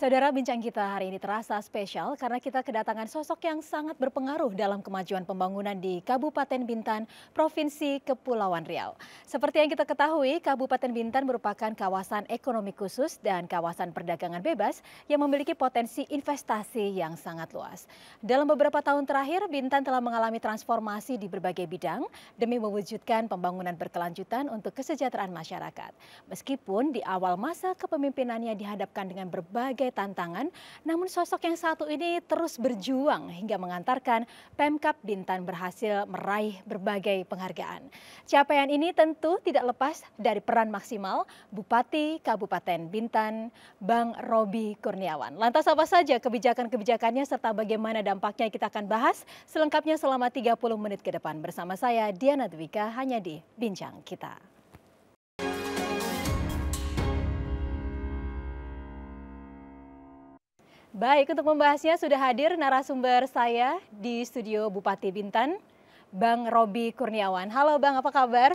Saudara, bincang kita hari ini terasa spesial karena kita kedatangan sosok yang sangat berpengaruh dalam kemajuan pembangunan di Kabupaten Bintan, Provinsi Kepulauan Riau. Seperti yang kita ketahui, Kabupaten Bintan merupakan kawasan ekonomi khusus dan kawasan perdagangan bebas yang memiliki potensi investasi yang sangat luas. Dalam beberapa tahun terakhir, Bintan telah mengalami transformasi di berbagai bidang demi mewujudkan pembangunan berkelanjutan untuk kesejahteraan masyarakat. Meskipun di awal masa kepemimpinannya dihadapkan dengan berbagai tantangan, namun sosok yang satu ini terus berjuang hingga mengantarkan Pemkab Bintan berhasil meraih berbagai penghargaan. Capaian ini tentu tidak lepas dari peran maksimal Bupati Kabupaten Bintan, Bang Roby Kurniawan. Lantas apa saja kebijakan-kebijakannya serta bagaimana dampaknya kita akan bahas selengkapnya selama 30 menit ke depan bersama saya Diana Dwika hanya di Bincang Kita. Baik, untuk membahasnya sudah hadir narasumber saya di studio Bupati Bintan, Bang Roby Kurniawan. Halo Bang, apa kabar?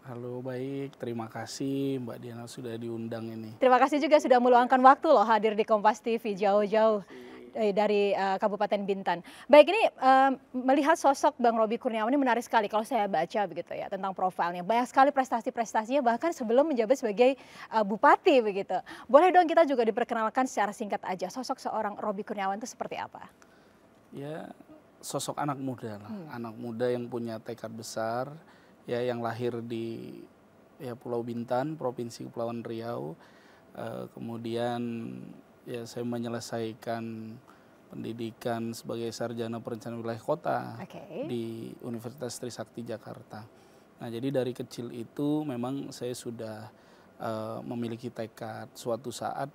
Halo, baik. Terima kasih Mbak Diana sudah diundang ini. Terima kasih juga sudah meluangkan waktu loh hadir di Kompas TV jauh-jauh dari Kabupaten Bintan. Baik, ini melihat sosok Bang Roby Kurniawan ini menarik sekali kalau saya baca begitu ya tentang profilnya. Banyak sekali prestasi-prestasinya bahkan sebelum menjabat sebagai bupati begitu. Boleh dong kita juga diperkenalkan secara singkat aja sosok seorang Roby Kurniawan itu seperti apa? Ya, sosok anak muda lah. Anak muda yang punya tekad besar, ya, yang lahir di Pulau Bintan, Provinsi Kepulauan Riau. Kemudian ya saya menyelesaikan pendidikan sebagai sarjana perencanaan wilayah kota di Universitas Trisakti Jakarta. Nah, jadi dari kecil itu memang saya sudah memiliki tekad suatu saat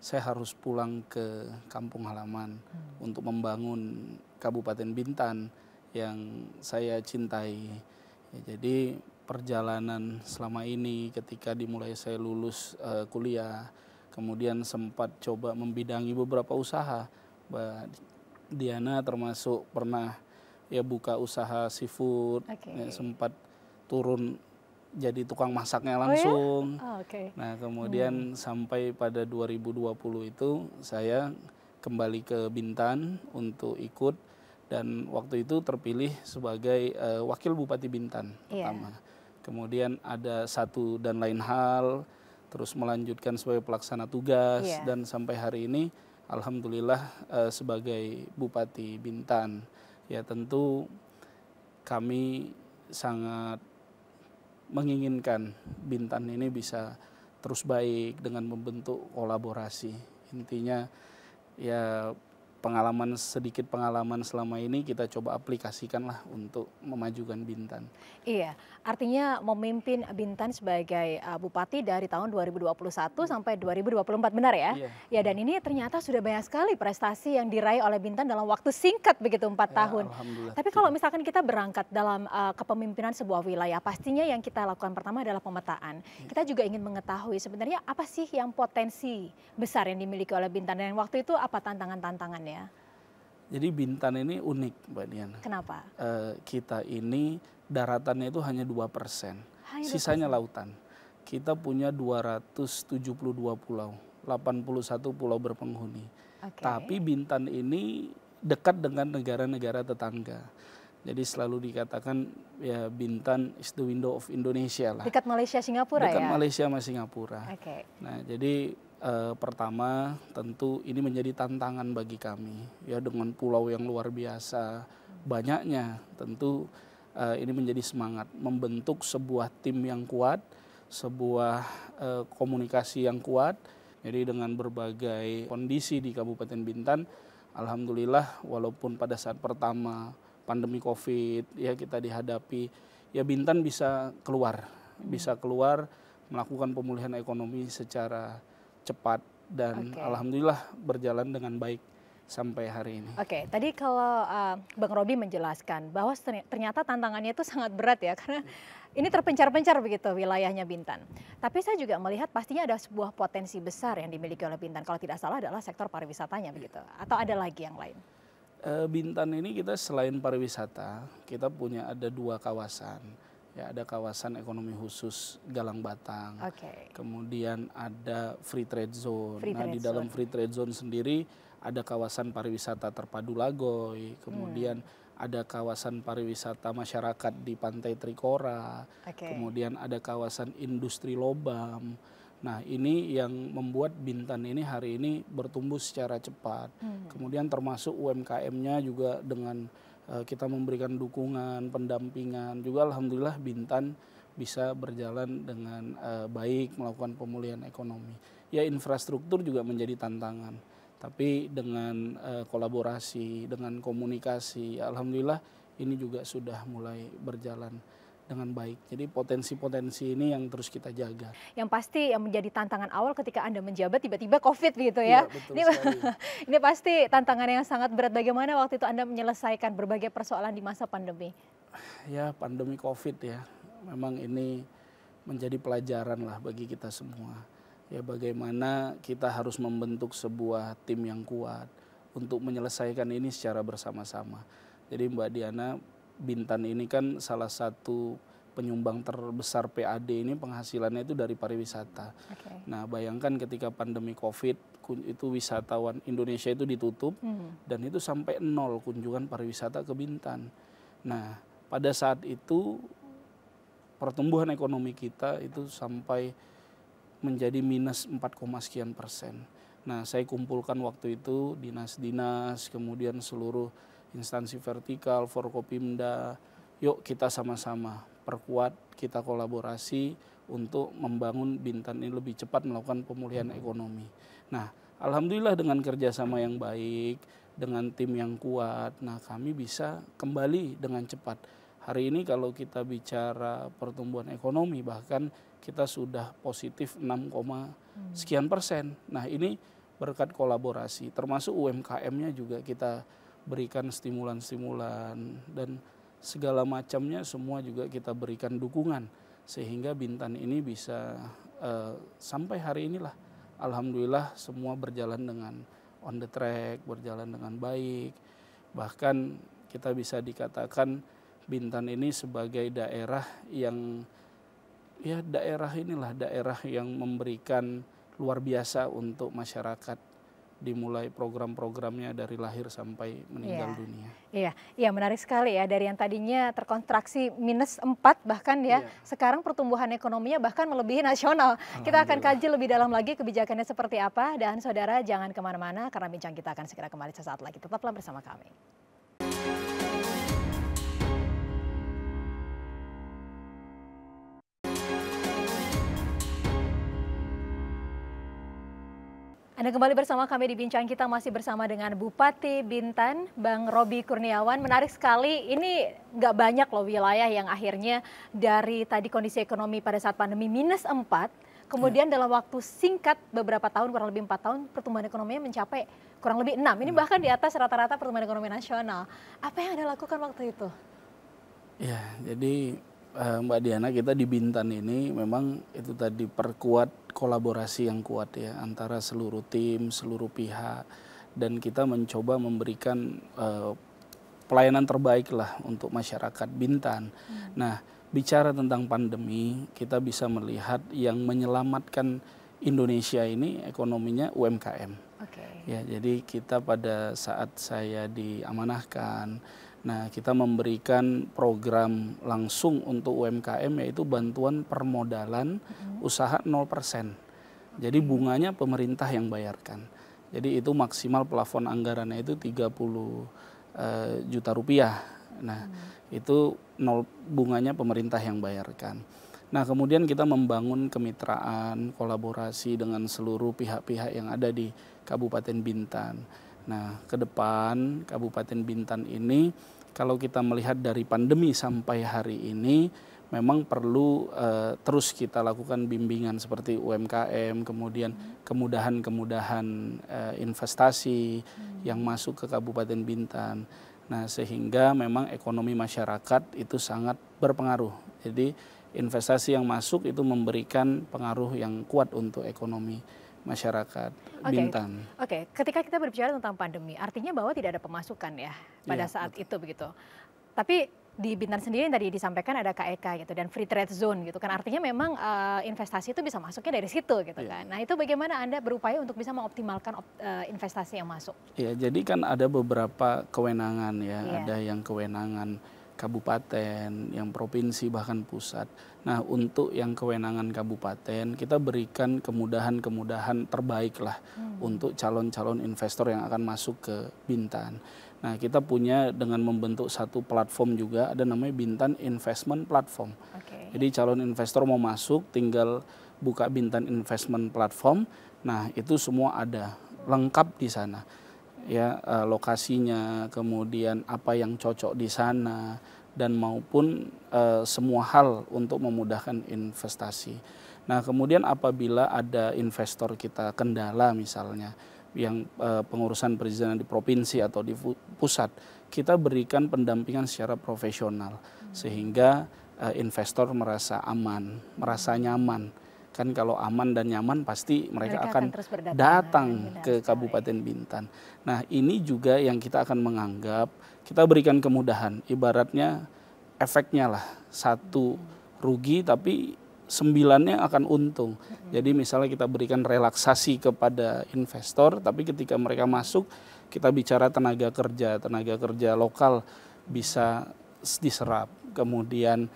saya harus pulang ke kampung halaman untuk membangun Kabupaten Bintan yang saya cintai. Ya, jadi perjalanan selama ini ketika dimulai saya lulus kuliah, kemudian sempat coba membidangi beberapa usaha. Mbak Diana termasuk pernah ya buka usaha seafood, ya, sempat turun jadi tukang masaknya langsung. Oh ya? Nah, kemudian sampai pada 2020 itu saya kembali ke Bintan untuk ikut dan waktu itu terpilih sebagai wakil Bupati Bintan pertama. Kemudian ada satu dan lain hal, terus melanjutkan sebagai pelaksana tugas dan sampai hari ini alhamdulillah sebagai Bupati Bintan. Ya, tentu kami sangat menginginkan Bintan ini bisa terus baik dengan membentuk kolaborasi. Intinya ya sedikit pengalaman selama ini kita coba aplikasikanlah untuk memajukan Bintan. Iya, artinya memimpin Bintan sebagai bupati dari tahun 2021 sampai 2024, benar ya? Iya. Ya, dan ini ternyata sudah banyak sekali prestasi yang diraih oleh Bintan dalam waktu singkat begitu 4 tahun. Alhamdulillah. Tapi kalau misalkan kita berangkat dalam kepemimpinan sebuah wilayah, pastinya yang kita lakukan pertama adalah pemetaan. Kita juga ingin mengetahui sebenarnya apa sih yang potensi besar yang dimiliki oleh Bintan dan waktu itu apa tantangan-tantangannya? Jadi Bintan ini unik, Mbak Diana. Kenapa? Kita ini daratannya itu hanya 2%, sisanya lautan. Kita punya 272 pulau, 81 pulau berpenghuni. Tapi Bintan ini dekat dengan negara-negara tetangga. Jadi selalu dikatakan ya Bintan is the window of Indonesia lah. Dekat Malaysia Singapura dekat ya? Malaysia sama Singapura. Nah, jadi pertama tentu ini menjadi tantangan bagi kami ya dengan pulau yang luar biasa banyaknya. Tentu ini menjadi semangat membentuk sebuah tim yang kuat, sebuah komunikasi yang kuat. Jadi dengan berbagai kondisi di Kabupaten Bintan, alhamdulillah walaupun pada saat pertama pandemi Covid ya kita dihadapi, ya Bintan bisa keluar melakukan pemulihan ekonomi secara cepat dan alhamdulillah berjalan dengan baik sampai hari ini. Tadi kalau Bang Roby menjelaskan bahwa ternyata tantangannya itu sangat berat ya karena ini terpencar-pencar begitu wilayahnya Bintan. Tapi saya juga melihat pastinya ada sebuah potensi besar yang dimiliki oleh Bintan. Kalau tidak salah adalah sektor pariwisatanya begitu. Atau ada lagi yang lain? Bintan ini kita selain pariwisata, kita punya ada 2 kawasan. Ya, ada kawasan ekonomi khusus Galang Batang. Kemudian ada free trade zone. Di dalam free trade zone sendiri ada kawasan pariwisata terpadu Lagoy. Kemudian ada kawasan pariwisata masyarakat di Pantai Trikora. Kemudian ada kawasan industri Lobam. Nah, ini yang membuat Bintan ini hari ini bertumbuh secara cepat. Kemudian termasuk UMKM-nya juga dengan kita memberikan dukungan, pendampingan. Juga alhamdulillah Bintan bisa berjalan dengan baik melakukan pemulihan ekonomi. Ya, infrastruktur juga menjadi tantangan. Tapi dengan kolaborasi, dengan komunikasi, alhamdulillah ini juga sudah mulai berjalan dengan baik. Jadi potensi-potensi ini yang terus kita jaga. Yang pasti yang menjadi tantangan awal ketika Anda menjabat tiba-tiba COVID begitu ya. Iya, betul sekali. Ini pasti tantangan yang sangat berat. Bagaimana waktu itu Anda menyelesaikan berbagai persoalan di masa pandemi? Ya, pandemi COVID ya. Memang ini menjadi pelajaran lah bagi kita semua. Ya, bagaimana kita harus membentuk sebuah tim yang kuat untuk menyelesaikan ini secara bersama-sama. Jadi Mbak Diana, Bintan ini kan salah satu penyumbang terbesar PAD ini penghasilannya itu dari pariwisata. Nah, bayangkan ketika pandemi COVID itu wisatawan Indonesia itu ditutup dan itu sampai 0 kunjungan pariwisata ke Bintan. Nah, pada saat itu pertumbuhan ekonomi kita itu sampai menjadi minus 4, sekian persen. Nah, saya kumpulkan waktu itu dinas-dinas, kemudian seluruh instansi vertikal, Forkopimda, yuk kita sama-sama perkuat, kita kolaborasi untuk membangun Bintan ini lebih cepat melakukan pemulihan ekonomi. Nah, alhamdulillah dengan kerjasama yang baik, dengan tim yang kuat, nah kami bisa kembali dengan cepat. Hari ini kalau kita bicara pertumbuhan ekonomi, bahkan kita sudah positif 6, sekian persen. Nah, ini berkat kolaborasi, termasuk UMKM-nya juga kita berikan stimulan-stimulan dan segala macamnya semua juga kita berikan dukungan sehingga Bintan ini bisa sampai hari inilah alhamdulillah semua berjalan dengan on the track, berjalan dengan baik. Bahkan kita bisa dikatakan Bintan ini sebagai daerah yang ya daerah yang memberikan luar biasa untuk masyarakat, dimulai program-programnya dari lahir sampai meninggal dunia. Iya, menarik sekali ya, dari yang tadinya terkontraksi minus 4 bahkan ya, sekarang pertumbuhan ekonominya bahkan melebihi nasional. Kita akan kaji lebih dalam lagi kebijakannya seperti apa, dan saudara jangan kemana-mana karena bincang kita akan segera kembali sesaat lagi. Tetaplah bersama kami. Anda kembali bersama kami di Bincang Kita, masih bersama dengan Bupati Bintan, Bang Roby Kurniawan. Menarik sekali, ini nggak banyak loh wilayah yang akhirnya dari tadi kondisi ekonomi pada saat pandemi minus 4, kemudian dalam waktu singkat beberapa tahun, kurang lebih 4 tahun, pertumbuhan ekonominya mencapai kurang lebih 6. Ini bahkan di atas rata-rata pertumbuhan ekonomi nasional. Apa yang Anda lakukan waktu itu? Ya, jadi Mbak Diana, kita di Bintan ini memang itu tadi perkuat kolaborasi yang kuat ya antara seluruh tim, seluruh pihak, dan kita mencoba memberikan pelayanan terbaik lah untuk masyarakat Bintan. Nah, bicara tentang pandemi, kita bisa melihat yang menyelamatkan Indonesia ini ekonominya UMKM. Ya, jadi kita pada saat saya diamanahkan, nah kita memberikan program langsung untuk UMKM, yaitu bantuan permodalan usaha 0%. Jadi bunganya pemerintah yang bayarkan. Jadi itu maksimal plafon anggarannya itu 30 juta rupiah. Nah itu bunganya pemerintah yang bayarkan. Nah kemudian kita membangun kemitraan, kolaborasi dengan seluruh pihak-pihak yang ada di Kabupaten Bintan. Nah ke depan Kabupaten Bintan ini kalau kita melihat dari pandemi sampai hari ini, memang perlu terus kita lakukan bimbingan seperti UMKM, kemudian kemudahan-kemudahan investasi yang masuk ke Kabupaten Bintan. Nah, sehingga memang ekonomi masyarakat itu sangat berpengaruh. Jadi investasi yang masuk itu memberikan pengaruh yang kuat untuk ekonomi masyarakat Bintan. Ketika kita berbicara tentang pandemi, artinya bahwa tidak ada pemasukan ya pada saat itu begitu. Tapi di Bintan sendiri yang tadi disampaikan ada KEK gitu dan free trade zone gitu kan, artinya memang investasi itu bisa masuknya dari situ gitu kan. Nah itu bagaimana Anda berupaya untuk bisa mengoptimalkan investasi yang masuk? Ya, jadi kan ada beberapa kewenangan ya, Iya. ada yang kewenangan kabupaten, yang provinsi bahkan pusat. Nah, untuk yang kewenangan kabupaten kita berikan kemudahan-kemudahan terbaik lah untuk calon-calon investor yang akan masuk ke Bintan. Nah, kita punya dengan membentuk satu platform juga, ada namanya Bintan Investment Platform. Oke. Jadi calon investor mau masuk tinggal buka Bintan Investment Platform. Nah, itu semua ada lengkap di sana. Ya, lokasinya, kemudian apa yang cocok di sana dan maupun semua hal untuk memudahkan investasi. Nah, kemudian apabila ada investor kita kendala misalnya yang pengurusan perizinan di provinsi atau di pusat, kita berikan pendampingan secara profesional sehingga investor merasa aman, merasa nyaman. Kan kalau aman dan nyaman pasti mereka akan terus berdatangan, datang benar ke sekali. Kabupaten Bintan. Nah, ini juga yang kita akan menganggap, kita berikan kemudahan, ibaratnya efeknya lah, satu rugi tapi 9-nya akan untung. Jadi misalnya kita berikan relaksasi kepada investor, tapi ketika mereka masuk, kita bicara tenaga kerja lokal bisa diserap. Kemudian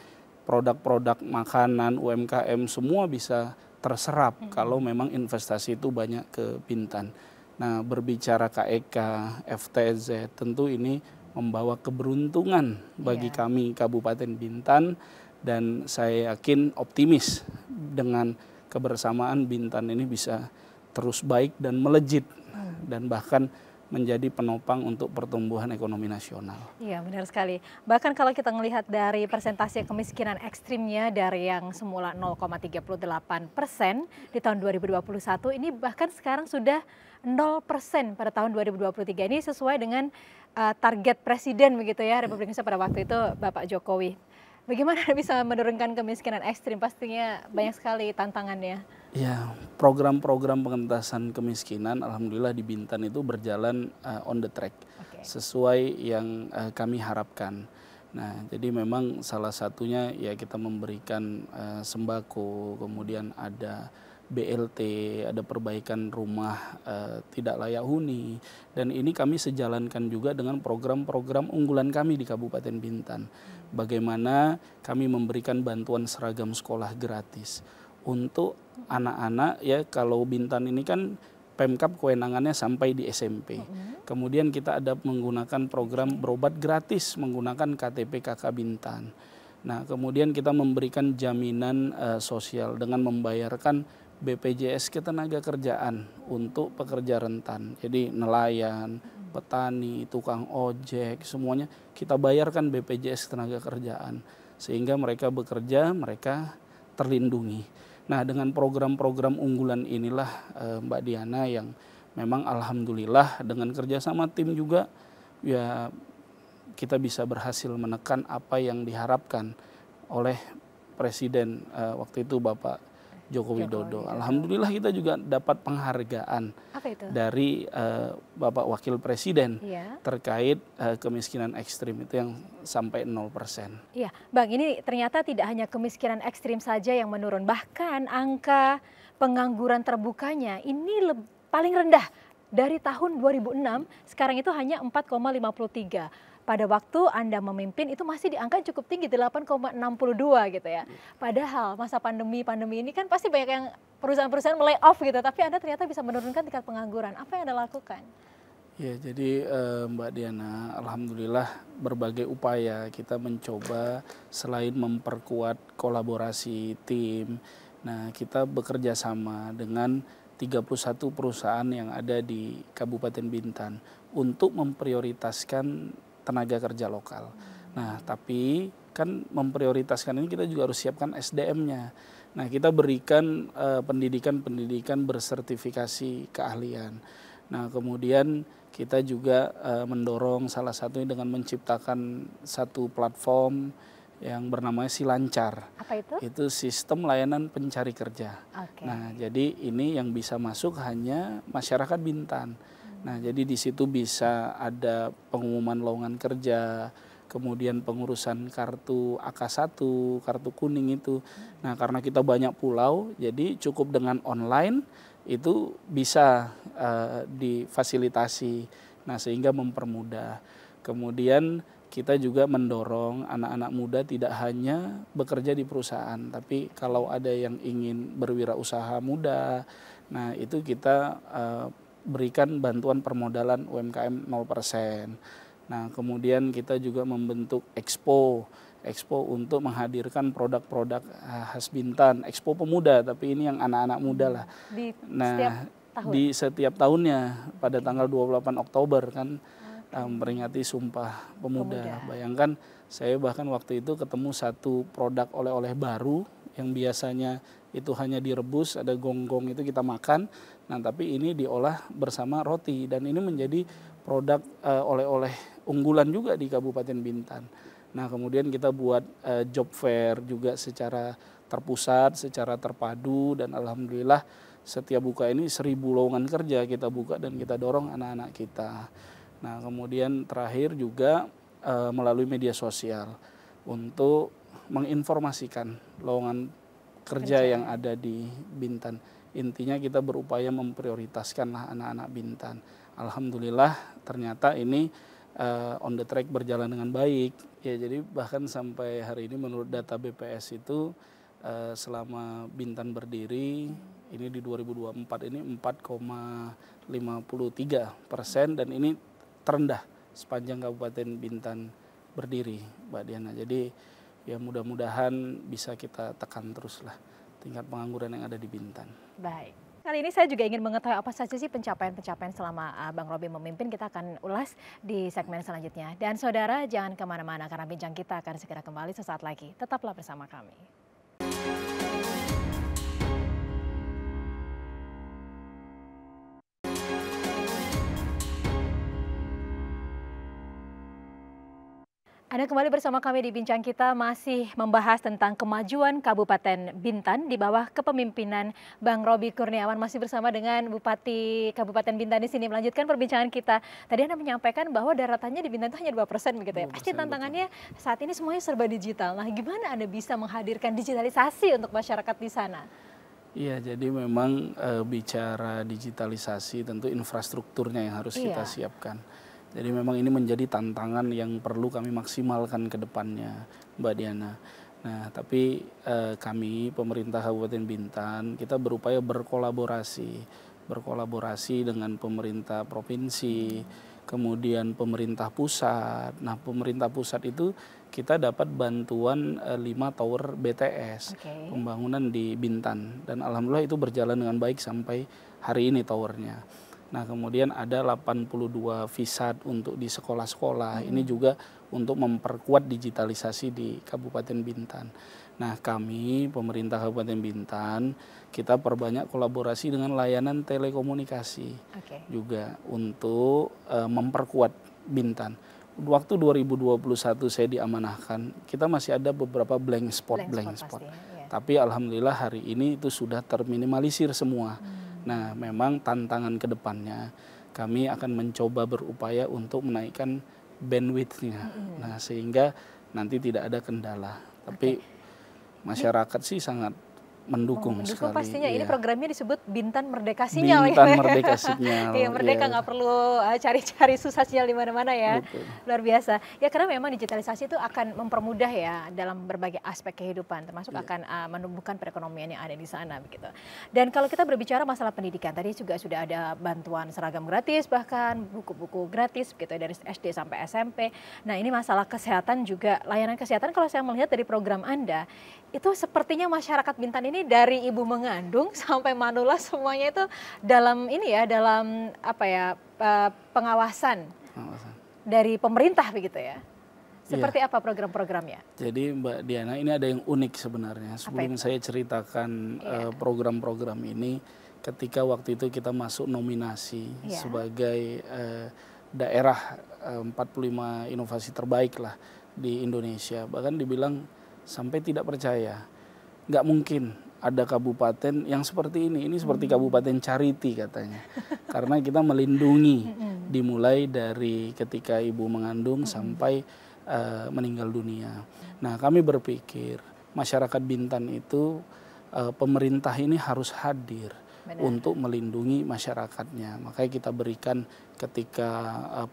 produk-produk makanan, UMKM semua bisa terserap kalau memang investasi itu banyak ke Bintan. Nah, berbicara KEK, FTZ, tentu ini membawa keberuntungan bagi kami Kabupaten Bintan, dan saya yakin optimis dengan kebersamaan Bintan ini bisa terus baik dan melejit dan bahkan menjadi penopang untuk pertumbuhan ekonomi nasional. Iya, benar sekali. Bahkan kalau kita melihat dari persentase kemiskinan ekstrimnya dari yang semula 0,38% di tahun 2021, ini bahkan sekarang sudah 0% pada tahun 2023. Ini sesuai dengan target Presiden begitu ya, Republik Indonesia pada waktu itu Bapak Jokowi. Bagaimana bisa menurunkan kemiskinan ekstrim? Pastinya banyak sekali tantangannya. Ya, program-program pengentasan kemiskinan alhamdulillah di Bintan itu berjalan on the track, sesuai yang kami harapkan. Nah, jadi memang salah satunya ya kita memberikan sembako, kemudian ada BLT, ada perbaikan rumah tidak layak huni, dan ini kami sejalankan juga dengan program-program unggulan kami di Kabupaten Bintan. Bagaimana kami memberikan bantuan seragam sekolah gratis untuk anak-anak, ya kalau Bintan ini kan Pemkab kewenangannya sampai di SMP. Kemudian kita ada menggunakan program berobat gratis menggunakan KTP KK Bintan. Nah, kemudian kita memberikan jaminan sosial dengan membayarkan BPJS Ketenagakerjaan untuk pekerja rentan. Jadi nelayan, petani, tukang ojek, semuanya kita bayarkan BPJS Ketenagakerjaan sehingga mereka bekerja, mereka terlindungi. Nah, dengan program-program unggulan inilah Mbak Diana yang memang alhamdulillah dengan kerjasama tim juga ya kita bisa berhasil menekan apa yang diharapkan oleh Presiden waktu itu Bapak Joko Widodo. Alhamdulillah kita juga dapat penghargaan dari Bapak Wakil Presiden terkait kemiskinan ekstrim itu yang sampai 0%. Iya, Bang, ini ternyata tidak hanya kemiskinan ekstrim saja yang menurun, bahkan angka pengangguran terbukanya ini paling rendah dari tahun 2006, sekarang itu hanya 4,53. Pada waktu Anda memimpin itu masih di angka cukup tinggi 8,62 gitu ya. Padahal masa pandemi ini kan pasti banyak yang perusahaan-perusahaan mulai off gitu, tapi Anda ternyata bisa menurunkan tingkat pengangguran. Apa yang Anda lakukan? Ya, jadi Mbak Diana, alhamdulillah berbagai upaya kita mencoba selain memperkuat kolaborasi tim. Nah, kita bekerja sama dengan 31 perusahaan yang ada di Kabupaten Bintan untuk memprioritaskan tenaga kerja lokal. Nah, tapi kan memprioritaskan ini kita juga harus siapkan SDM-nya. Nah, kita berikan pendidikan bersertifikasi keahlian. Nah, kemudian kita juga mendorong salah satunya dengan menciptakan satu platform yang bernama Silancar. Apa itu? Itu sistem layanan pencari kerja. Nah, jadi ini yang bisa masuk hanya masyarakat Bintan. Nah, jadi di situ bisa ada pengumuman lowongan kerja, kemudian pengurusan kartu AK1, kartu kuning itu. Nah, karena kita banyak pulau, jadi cukup dengan online itu bisa difasilitasi. Nah, sehingga mempermudah. Kemudian kita juga mendorong anak-anak muda tidak hanya bekerja di perusahaan, tapi kalau ada yang ingin berwirausaha muda, nah itu kita berikan bantuan permodalan UMKM 0%. Nah, kemudian kita juga membentuk expo untuk menghadirkan produk-produk khas Bintan, expo pemuda, tapi ini yang anak-anak muda lah. Setiap tahun? Di setiap tahunnya pada tanggal 28 Oktober kan. Memperingati Sumpah Pemuda. Bayangkan saya bahkan waktu itu ketemu satu produk oleh-oleh baru yang biasanya itu hanya direbus, ada gonggong itu kita makan. Nah, tapi ini diolah bersama roti dan ini menjadi produk oleh-oleh unggulan juga di Kabupaten Bintan. Nah, kemudian kita buat job fair juga secara terpusat, secara terpadu, dan alhamdulillah setiap buka ini 1.000 lowongan kerja kita buka dan kita dorong anak-anak kita. Nah, kemudian terakhir juga melalui media sosial untuk menginformasikan lowongan kerja yang ada di Bintan. Intinya kita berupaya memprioritaskanlah anak-anak Bintan. Alhamdulillah ternyata ini on the track berjalan dengan baik. Ya, jadi bahkan sampai hari ini menurut data BPS itu selama Bintan berdiri ini di 2024 ini 4,53% dan ini terendah sepanjang Kabupaten Bintan berdiri, Mbak Diana. Jadi ya mudah-mudahan bisa kita tekan terus lah tingkat pengangguran yang ada di Bintan. Baik. Kali ini saya juga ingin mengetahui apa saja sih pencapaian-pencapaian selama Bang Robby memimpin. Kita akan ulas di segmen selanjutnya. Dan saudara jangan kemana-mana karena bincang kita akan segera kembali sesaat lagi. Tetaplah bersama kami. Anda kembali bersama kami di Bincang Kita, masih membahas tentang kemajuan Kabupaten Bintan di bawah kepemimpinan Bang Robby Kurniawan. Masih bersama dengan Bupati Kabupaten Bintan di sini. Melanjutkan perbincangan kita. Tadi Anda menyampaikan bahwa daratannya di Bintan itu hanya 2% begitu ya. Pasti tantangannya betul. Saat ini semuanya serba digital. Nah, gimana Anda bisa menghadirkan digitalisasi untuk masyarakat di sana? Iya, jadi memang bicara digitalisasi tentu infrastrukturnya yang harus kita siapkan. Jadi memang ini menjadi tantangan yang perlu kami maksimalkan ke depannya, Mbak Diana. Nah, tapi kami pemerintah Kabupaten Bintan kita berupaya berkolaborasi dengan pemerintah provinsi, kemudian pemerintah pusat. Nah, pemerintah pusat itu kita dapat bantuan 5 tower BTS pembangunan di Bintan dan alhamdulillah itu berjalan dengan baik sampai hari ini towernya. Nah, kemudian ada 82 visat untuk di sekolah-sekolah. Ini juga untuk memperkuat digitalisasi di Kabupaten Bintan. Nah, kami pemerintah Kabupaten Bintan kita perbanyak kolaborasi dengan layanan telekomunikasi juga untuk memperkuat Bintan. Waktu 2021 saya diamanahkan, kita masih ada beberapa blank spot. Tapi alhamdulillah hari ini itu sudah terminimalisir semua. Nah, memang tantangan ke depannya kami akan mencoba berupaya untuk menaikkan bandwidth-nya. Nah, sehingga nanti tidak ada kendala. Tapi masyarakat sih sangat mendukung sekali. Pastinya ini programnya disebut Bintan Merdeka Sinyal. Bintan Merdeka Sinyal. Iya, merdeka nggak perlu cari-cari susah sinyal di mana-mana ya. Betul. Luar biasa. Ya, karena memang digitalisasi itu akan mempermudah ya dalam berbagai aspek kehidupan, termasuk akan menumbuhkan perekonomian yang ada di sana begitu. Dan kalau kita berbicara masalah pendidikan, tadi juga sudah ada bantuan seragam gratis, bahkan buku-buku gratis begitu dari SD sampai SMP. Nah, ini masalah kesehatan juga, layanan kesehatan kalau saya melihat dari program Anda, itu sepertinya masyarakat Bintan ini dari ibu mengandung sampai manula semuanya itu dalam pengawasan dari pemerintah begitu ya. Seperti apa program-programnya? Jadi Mbak Diana, ini ada yang unik sebenarnya. Sebelum saya ceritakan program-program ini, ketika waktu itu kita masuk nominasi sebagai daerah 45 inovasi terbaik lah di Indonesia. Bahkan dibilang sampai tidak percaya, nggak mungkin ada kabupaten yang seperti ini seperti kabupaten charity katanya. Karena kita melindungi dimulai dari ketika ibu mengandung sampai meninggal dunia. Nah, kami berpikir masyarakat Bintan itu pemerintah ini harus hadir untuk melindungi masyarakatnya. Makanya kita berikan ketika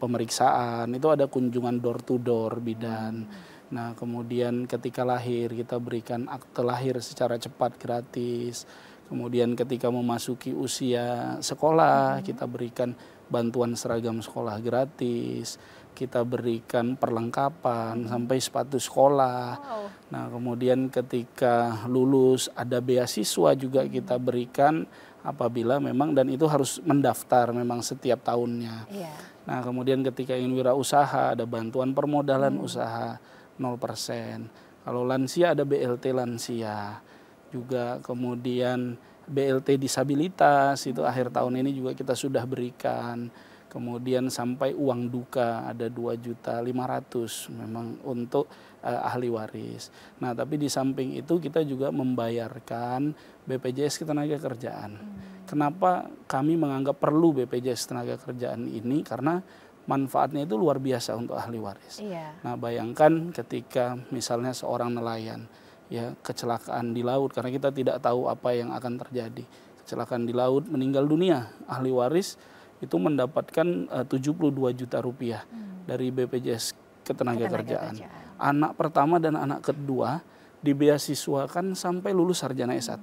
pemeriksaan itu ada kunjungan door to door bidan. Nah, kemudian ketika lahir kita berikan akte lahir secara cepat gratis. Kemudian ketika memasuki usia sekolah kita berikan bantuan seragam sekolah gratis. Kita berikan perlengkapan sampai sepatu sekolah. Nah, kemudian ketika lulus ada beasiswa juga kita berikan apabila memang, dan itu harus mendaftar memang setiap tahunnya. Nah, kemudian ketika ingin wirausaha ada bantuan permodalan usaha 0%. Kalau lansia ada BLT lansia juga, kemudian BLT disabilitas itu akhir tahun ini juga kita sudah berikan. Kemudian sampai uang duka ada 2.500.000 memang untuk ahli waris. Nah, tapi di samping itu kita juga membayarkan BPJS Ketenagakerjaan. Kenapa kami menganggap perlu BPJS Ketenagakerjaan ini? Karena manfaatnya itu luar biasa untuk ahli waris. Nah, bayangkan ketika misalnya seorang nelayan ya kecelakaan di laut, karena kita tidak tahu apa yang akan terjadi. Kecelakaan di laut meninggal dunia, ahli waris itu mendapatkan 72 juta rupiah dari BPJS Ketenagakerjaan. Anak pertama dan anak kedua dibeasiswakan sampai lulus sarjana S1.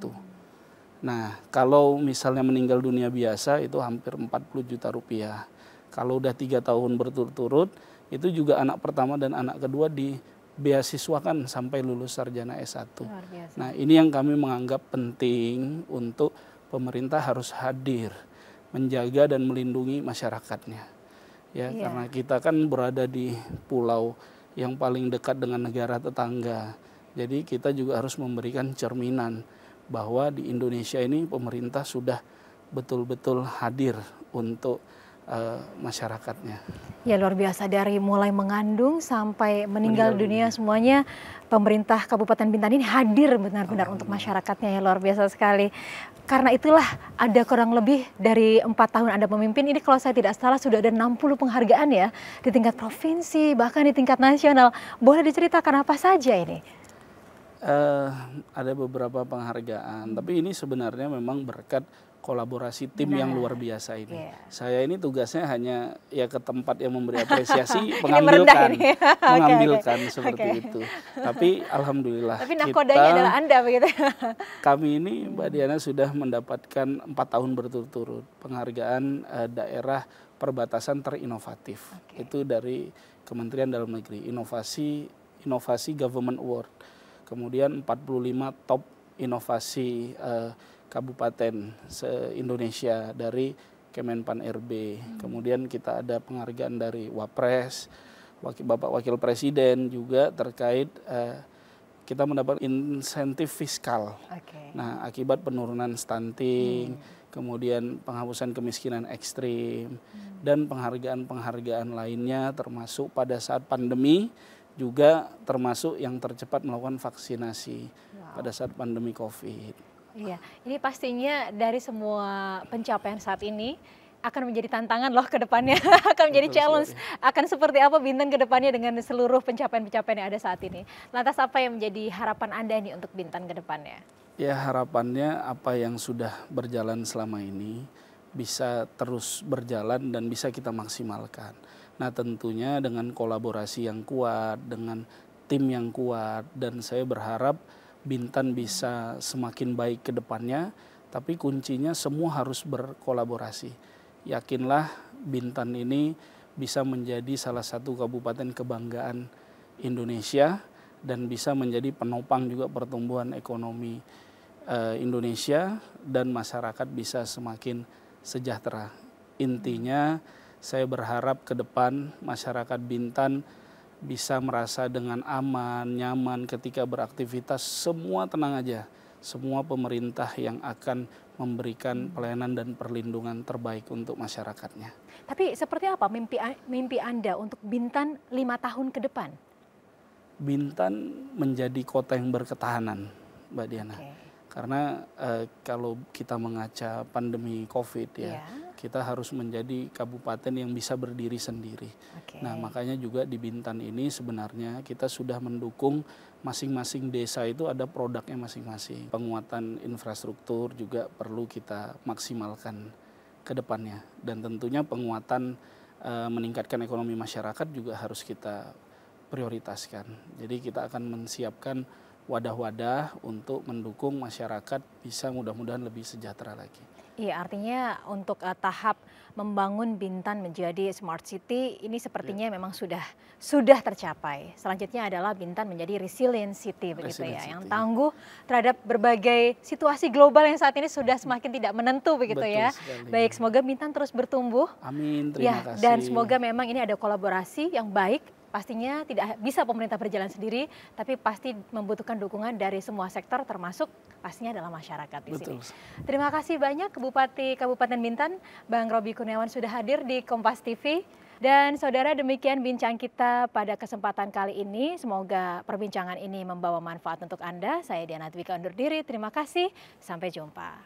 Nah, kalau misalnya meninggal dunia biasa itu hampir 40 juta rupiah. Kalau udah 3 tahun berturut-turut itu juga anak pertama dan anak kedua dibeasiswakan sampai lulus sarjana S1. Nah, ini yang kami menganggap penting untuk pemerintah harus hadir menjaga dan melindungi masyarakatnya. Ya, karena kita kan berada di pulau yang paling dekat dengan negara tetangga. Jadi kita juga harus memberikan cerminan bahwa di Indonesia ini pemerintah sudah betul-betul hadir untuk masyarakatnya. Ya, luar biasa, dari mulai mengandung sampai meninggal dunia semuanya pemerintah Kabupaten Bintan ini hadir benar-benar untuk masyarakatnya, ya luar biasa sekali. Karena itulah ada kurang lebih dari 4 tahun Anda memimpin ini, kalau saya tidak salah sudah ada 60 penghargaan ya di tingkat provinsi bahkan di tingkat nasional. Boleh diceritakan apa saja ini? Ada beberapa penghargaan, tapi ini sebenarnya memang berkat kolaborasi tim yang luar biasa ini. Saya ini tugasnya hanya ya ke tempat yang memberi apresiasi, mengambilkan seperti itu. Tapi alhamdulillah. Tapi nakodanya adalah Anda begitu. Kami ini Mbak Diana sudah mendapatkan 4 tahun berturut-turut penghargaan daerah perbatasan terinovatif. Itu dari Kementerian Dalam Negeri, Inovasi Government Award. Kemudian 45 top inovasi kabupaten se-Indonesia dari Kemenpan RB. Kemudian kita ada penghargaan dari Wapres, Bapak Wakil Presiden juga terkait kita mendapat insentif fiskal. Nah, akibat penurunan stunting, kemudian penghapusan kemiskinan ekstrim, dan penghargaan-penghargaan lainnya termasuk pada saat pandemi juga termasuk yang tercepat melakukan vaksinasi pada saat pandemi COVID. Iya, ini pastinya dari semua pencapaian saat ini akan menjadi tantangan loh ke depannya, akan menjadi challenge. Akan seperti apa Bintan ke depannya dengan seluruh pencapaian-pencapaian yang ada saat ini. Lantas apa yang menjadi harapan Anda nih untuk Bintan ke depannya? Ya, harapannya apa yang sudah berjalan selama ini bisa terus berjalan dan bisa kita maksimalkan. Nah, tentunya dengan kolaborasi yang kuat, dengan tim yang kuat, dan saya berharap Bintan bisa semakin baik ke depannya, tapi kuncinya semua harus berkolaborasi. Yakinlah Bintan ini bisa menjadi salah satu kabupaten kebanggaan Indonesia dan bisa menjadi penopang juga pertumbuhan ekonomi Indonesia dan masyarakat bisa semakin sejahtera. Intinya saya berharap ke depan masyarakat Bintan bisa merasa dengan aman, nyaman ketika beraktivitas, semua tenang aja. Semua pemerintah yang akan memberikan pelayanan dan perlindungan terbaik untuk masyarakatnya. Tapi seperti apa mimpi Anda untuk Bintan 5 tahun ke depan? Bintan menjadi kota yang berketahanan, Mbak Diana. Karena kalau kita mengaca pandemi COVID ya, Kita harus menjadi kabupaten yang bisa berdiri sendiri. Oke. Nah, makanya juga di Bintan ini sebenarnya kita sudah mendukung masing-masing desa itu ada produknya masing-masing. Penguatan infrastruktur juga perlu kita maksimalkan ke depannya. Dan tentunya penguatan meningkatkan ekonomi masyarakat juga harus kita prioritaskan. Jadi kita akan menyiapkan wadah-wadah untuk mendukung masyarakat bisa mudah-mudahan lebih sejahtera lagi. Iya, artinya untuk tahap membangun Bintan menjadi smart city ini sepertinya memang sudah tercapai. Selanjutnya adalah Bintan menjadi resilient city begitu Resilient ya, yang city. tangguh terhadap berbagai situasi global yang saat ini sudah semakin tidak menentu begitu Betul ya. sekali. Baik, semoga Bintan terus bertumbuh. Amin, Ya, terima kasih. dan semoga memang ini ada kolaborasi yang baik. Pastinya tidak bisa pemerintah berjalan sendiri, tapi pasti membutuhkan dukungan dari semua sektor, termasuk pastinya adalah masyarakat di sini. Betul. Terima kasih banyak Bupati Kabupaten Bintan, Bang Roby Kurniawan sudah hadir di Kompas TV. Dan saudara, demikian bincang kita pada kesempatan kali ini. Semoga perbincangan ini membawa manfaat untuk Anda. Saya Diana Dwika undur diri. Terima kasih. Sampai jumpa.